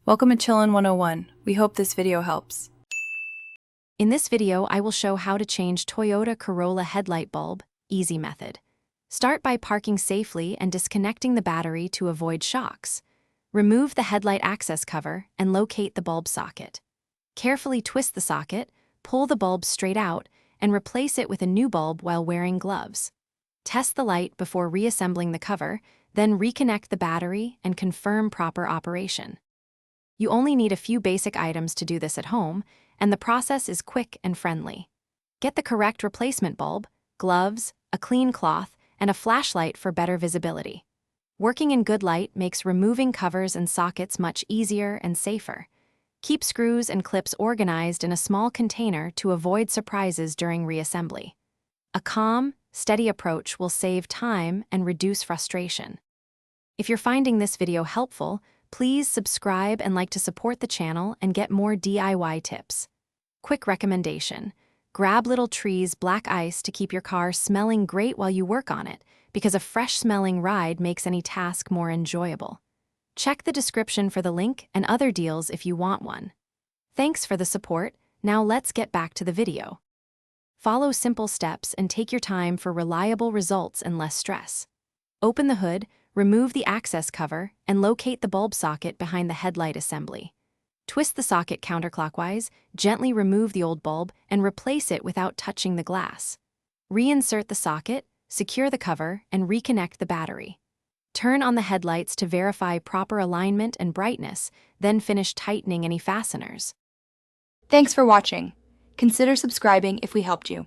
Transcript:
Welcome to Chillin' 101. We hope this video helps. In this video, I will show how to change Toyota Corolla headlight bulb, easy method. Start by parking safely and disconnecting the battery to avoid shocks. Remove the headlight access cover and locate the bulb socket. Carefully twist the socket, pull the bulb straight out, and replace it with a new bulb while wearing gloves. Test the light before reassembling the cover, then reconnect the battery and confirm proper operation. You only need a few basic items to do this at home, and the process is quick and friendly. Get the correct replacement bulb, gloves, a clean cloth, and a flashlight for better visibility. Working in good light makes removing covers and sockets much easier and safer. Keep screws and clips organized in a small container to avoid surprises during reassembly. A calm, steady approach will save time and reduce frustration. If you're finding this video helpful, please subscribe and like to support the channel and get more DIY tips. Quick recommendation: grab Little Tree's black ice to keep your car smelling great while you work on it, because a fresh-smelling ride makes any task more enjoyable. Check the description for the link and other deals if you want one. Thanks for the support. Now let's get back to the video. Follow simple steps and take your time for reliable results and less stress. Open the hood, remove the access cover, and locate the bulb socket behind the headlight assembly. Twist the socket counterclockwise, gently remove the old bulb, and replace it without touching the glass. Reinsert the socket, secure the cover, and reconnect the battery. Turn on the headlights to verify proper alignment and brightness, then finish tightening any fasteners. Thanks for watching. Consider subscribing if we helped you.